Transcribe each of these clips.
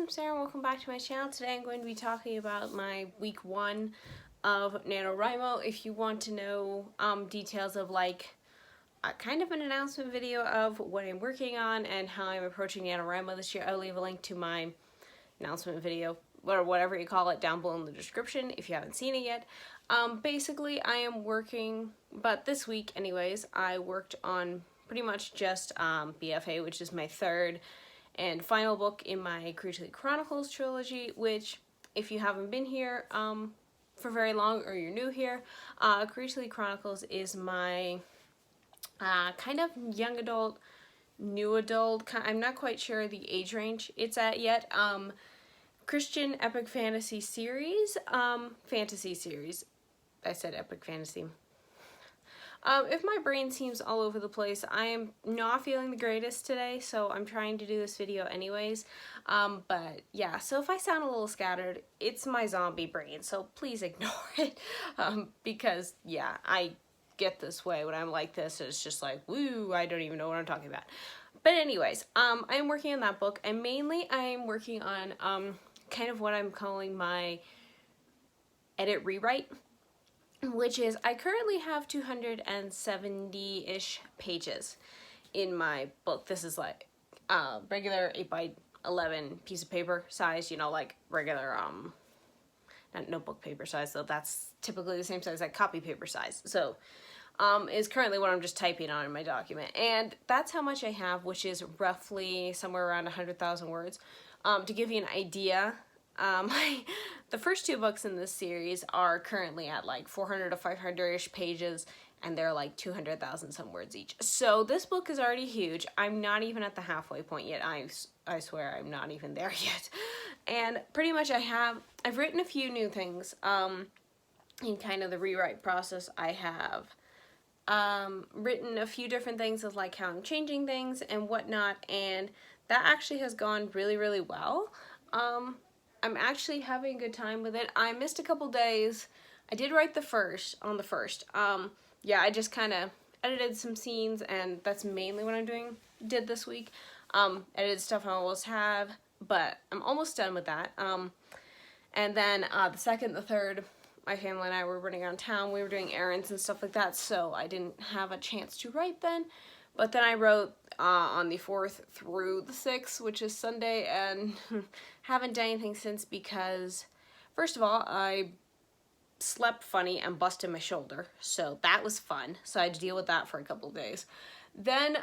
I'm Sarah and welcome back to my channel. Today I'm going to be talking about my week 1 of NaNoWriMo. If you want to know details of like kind of an announcement video of what I'm working on and how I'm approaching NaNoWriMo this year, I'll leave a link to my announcement video or whatever you call it down below in the description if you haven't seen it yet. Basically I am working, but this week anyways, I worked on pretty much just BFA, which is my third and final book in my Creatively Chronicles trilogy, which if you haven't been here for very long or you're new here, Creatively Chronicles is my kind of young adult, new adult, I'm not quite sure the age range it's at yet, Christian epic fantasy series, I said epic fantasy. If my brain seems all over the place, I am not feeling the greatest today, so I'm trying to do this video anyways. But yeah, so if I sound a little scattered, it's my zombie brain, so please ignore it. Because yeah, I get this way when I'm like this. It's just like, woo, I don't even know what I'm talking about. But anyways, I'm working on that book, and mainly I'm working on kind of what I'm calling my edit rewrite, which is I currently have 270-ish pages in my book. This is like regular 8x11 piece of paper size, you know, like regular not notebook paper size, though that's typically the same size like copy paper size. So is currently what I'm just typing on in my document, and that's how much I have, which is roughly somewhere around 100,000 words. To give you an idea, the first 2 books in this series are currently at like 400 to 500-ish pages, and they're like 200,000 some words each. So this book is already huge. I'm not even at the halfway point yet. I swear I'm not even there yet. And pretty much I've written a few new things in kind of the rewrite process. I have written a few different things of like how I'm changing things and whatnot, and that actually has gone really, really well. I'm actually having a good time with it. I missed a couple days. I did write on the first. Yeah, I just kind of edited some scenes, and that's mainly what I did this week. Edited stuff I almost have, but I'm almost done with that. And then the second, the third, my family and I were running around town. We were doing errands and stuff like that, so I didn't have a chance to write then. But then I wrote on the 4th through the 6th, which is Sunday, and haven't done anything since because, first of all, I slept funny and busted my shoulder, so that was fun. So I had to deal with that for a couple of days. Then,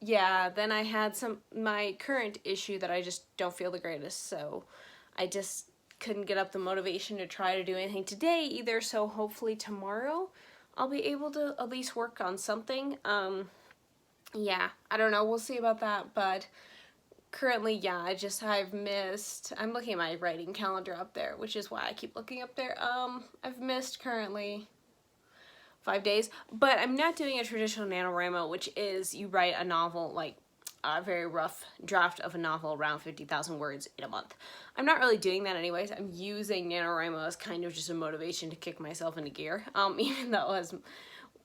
yeah, then I had my current issue that I just don't feel the greatest, so I just couldn't get up the motivation to try to do anything today either, so hopefully tomorrow I'll be able to at least work on something. Yeah, I don't know, we'll see about that, but currently, yeah, I'm looking at my writing calendar up there, which is why I keep looking up there. I've missed currently 5 days, but I'm not doing a traditional NaNoWriMo, which is you write a novel, like a very rough draft of a novel around 50,000 words in a month. I'm not really doing that anyways. I'm using NaNoWriMo as kind of just a motivation to kick myself into gear. Even though, as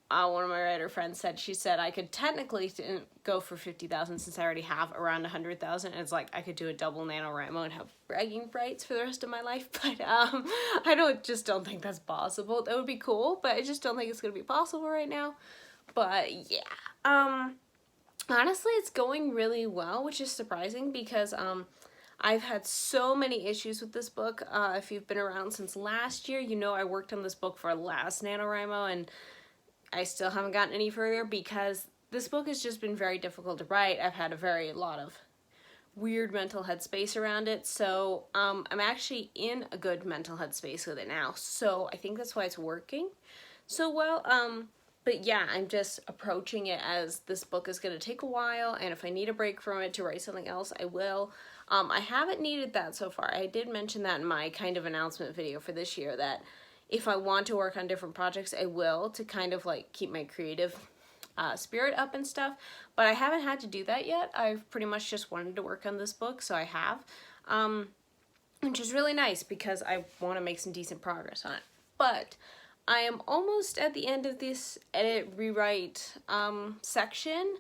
one of my writer friends said, she said I could technically go for 50,000 since I already have around 100,000. And it's like I could do a double NaNoWriMo and have bragging rights for the rest of my life. But I just don't think that's possible. That would be cool, but I just don't think it's going to be possible right now. But yeah, honestly, it's going really well, which is surprising because I've had so many issues with this book. If you've been around since last year, you know I worked on this book for last NaNoWriMo, and I still haven't gotten any further because this book has just been very difficult to write. I've had a lot of weird mental headspace around it, so I'm actually in a good mental headspace with it now, so I think that's why it's working so well. But yeah, I'm just approaching it as this book is going to take a while, and if I need a break from it to write something else, I will. I haven't needed that so far. I did mention that in my kind of announcement video for this year, that if I want to work on different projects, I will, to kind of like keep my creative spirit up and stuff. But I haven't had to do that yet. I've pretty much just wanted to work on this book, so I have. Which is really nice because I want to make some decent progress on it. But I am almost at the end of this edit rewrite section.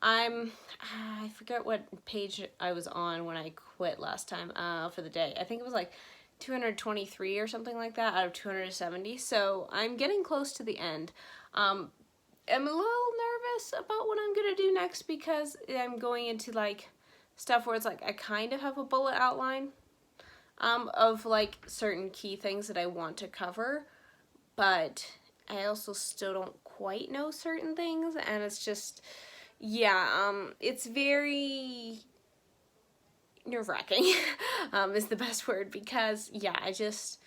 I forget what page I was on when I quit last time for the day. I think it was like 223 or something like that out of 270. So I'm getting close to the end. I'm a little nervous about what I'm gonna do next because I'm going into like stuff where it's like I kind of have a bullet outline of like certain key things that I want to cover, but I also still don't quite know certain things, and it's just, yeah, it's very nerve-wracking is the best word, because yeah, I just,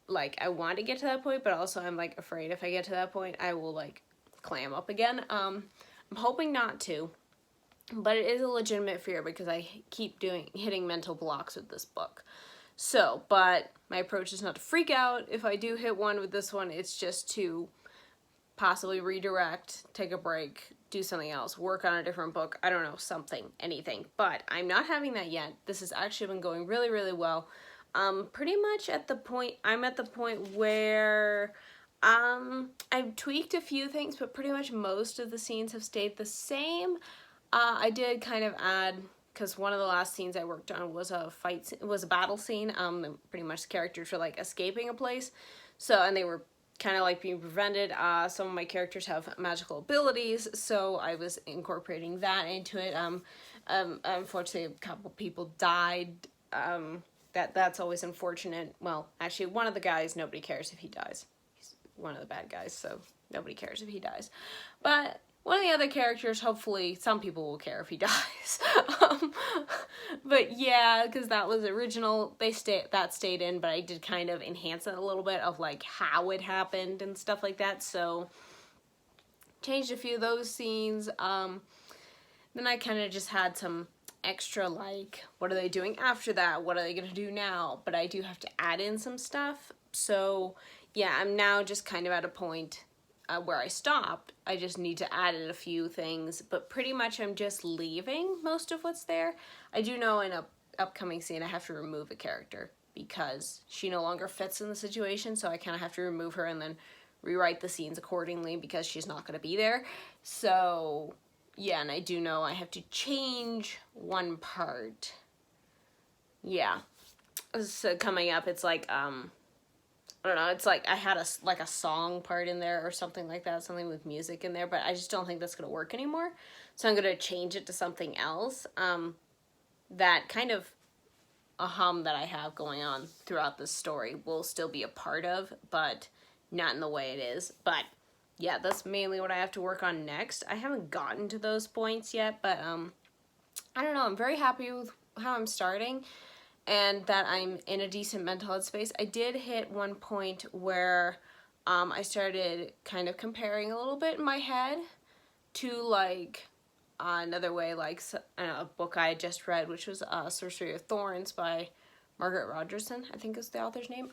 like, I want to get to that point, but also I'm like afraid if I get to that point I will like clam up again. I'm hoping not to, but it is a legitimate fear because I keep hitting mental blocks with this book. So, but my approach is not to freak out if I do hit one with this one. It's just to possibly redirect, take a break, do something else, work on a different book. I don't know, something, anything. But I'm not having that yet. This has actually been going really, really well. Pretty much at the point, I'm at the point where I've tweaked a few things, but pretty much most of the scenes have stayed the same. I did kind of add, because one of the last scenes I worked on was a battle scene. Pretty much the characters were like escaping a place, so, and they were kind of like being prevented. Some of my characters have magical abilities, so I was incorporating that into it. Unfortunately, a couple people died. That's always unfortunate. Well, actually, one of the guys, nobody cares if he dies. He's one of the bad guys, so nobody cares if he dies. But one of the other characters, hopefully, some people will care if he dies. But yeah, because that was original, that stayed in, but I did kind of enhance it a little bit of like how it happened and stuff like that. So changed a few of those scenes. Then I kind of just had some extra, like, what are they doing after that? What are they gonna do now? But I do have to add in some stuff. So yeah, I'm now just kind of at a point where I stopped. I just need to add in a few things, but pretty much I'm just leaving most of what's there. I do know in a upcoming scene I have to remove a character because she no longer fits in the situation, so I kind of have to remove her and then rewrite the scenes accordingly because she's not going to be there. So yeah, and I do know I have to change one part. Yeah, so coming up, it's like I don't know, it's like I had a song part in there or something like that, something with music in there, but I just don't think that's going to work anymore. So I'm going to change it to something else. That kind of a hum that I have going on throughout this story will still be a part of, but not in the way it is. But yeah, that's mainly what I have to work on next. I haven't gotten to those points yet, but I don't know, I'm very happy with how I'm starting, and that I'm in a decent mental headspace. I did hit one point where I started kind of comparing a little bit in my head to like another way, like a book I had just read, which was Sorcery of Thorns by Margaret Rogerson, I think is the author's name.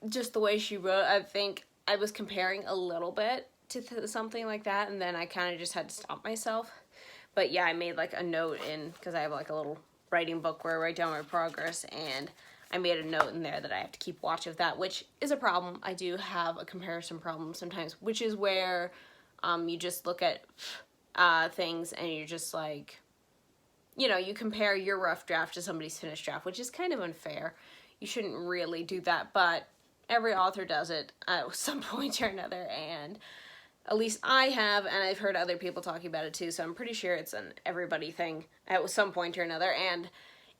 Just the way she wrote, I think I was comparing a little bit to something like that, and then I kind of just had to stop myself. But yeah, I made like a note because I have like a little writing book where I write down my progress, and I made a note in there that I have to keep watch of that, which is a problem. I do have a comparison problem sometimes, which is where you just look at things and you're just like, you know, you compare your rough draft to somebody's finished draft, which is kind of unfair. You shouldn't really do that, but every author does it at some point or another, and at least I have, and I've heard other people talking about it too, so I'm pretty sure it's an everybody thing at some point or another. And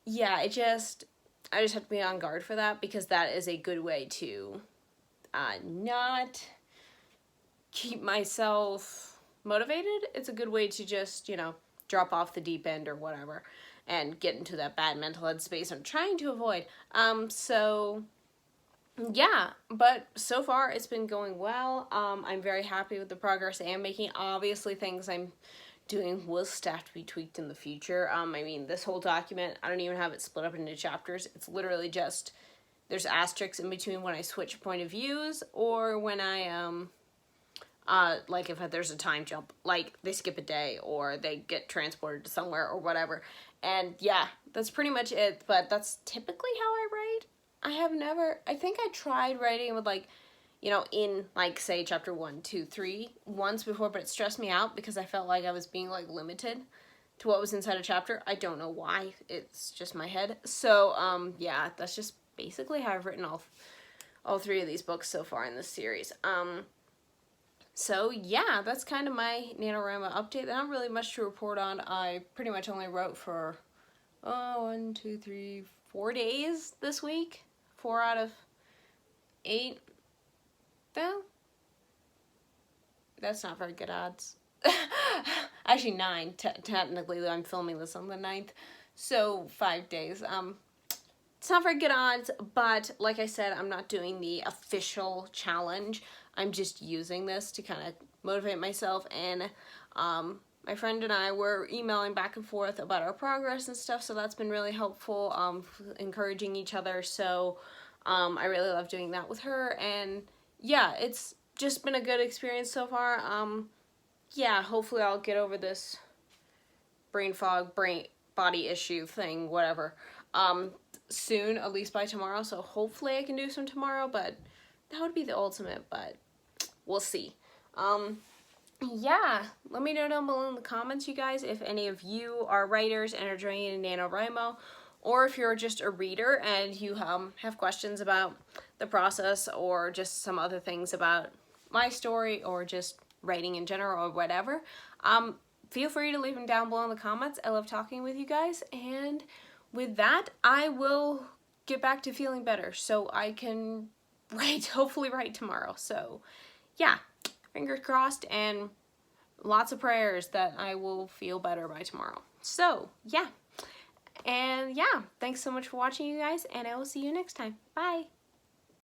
yeah, I just have to be on guard for that, because that is a good way to not keep myself motivated. It's a good way to just, you know, drop off the deep end or whatever and get into that bad mental headspace I'm trying to avoid. So yeah, but so far it's been going well. I'm very happy with the progress I am making. Obviously, things I'm doing will still have to be tweaked in the future. I mean, this whole document, I don't even have it split up into chapters. It's literally just, there's asterisks in between when I switch point of views, or when I, like if there's a time jump, like they skip a day, or they get transported to somewhere, or whatever. And yeah, that's pretty much it, but that's typically how I write. I think I tried writing with like you know, in like say chapter 1, 2, 3 once before, but it stressed me out because I felt like I was being like limited to what was inside a chapter. I don't know why, it's just my head. So yeah, that's just basically how I've written all 3 of these books so far in this series. So yeah, that's kind of my NaNoWriMo update. There's not really much to report on. I pretty much only wrote for 1, 2, 3, 4 days this week. 4 out of 8. Though that's not very good odds. Actually 9 technically. I'm filming this on the 9th, so 5 days. It's not very good odds, but like I said, I'm not doing the official challenge. I'm just using this to kind of motivate myself, and my friend and I were emailing back and forth about our progress and stuff, so that's been really helpful, encouraging each other. So I really love doing that with her, and yeah, it's just been a good experience so far. Yeah, hopefully I'll get over this brain fog, body issue thing, whatever, soon, at least by tomorrow. So hopefully I can do some tomorrow, but that would be the ultimate, but we'll see. Yeah, let me know down below in the comments, you guys, if any of you are writers and are joining NaNoWriMo, or if you're just a reader and you have questions about the process or just some other things about my story or just writing in general or whatever. Feel free to leave them down below in the comments. I love talking with you guys, and with that, I will get back to feeling better so I can hopefully write tomorrow. So yeah, fingers crossed and lots of prayers that I will feel better by tomorrow. So yeah, and yeah, thanks so much for watching, you guys, and I will see you next time. Bye.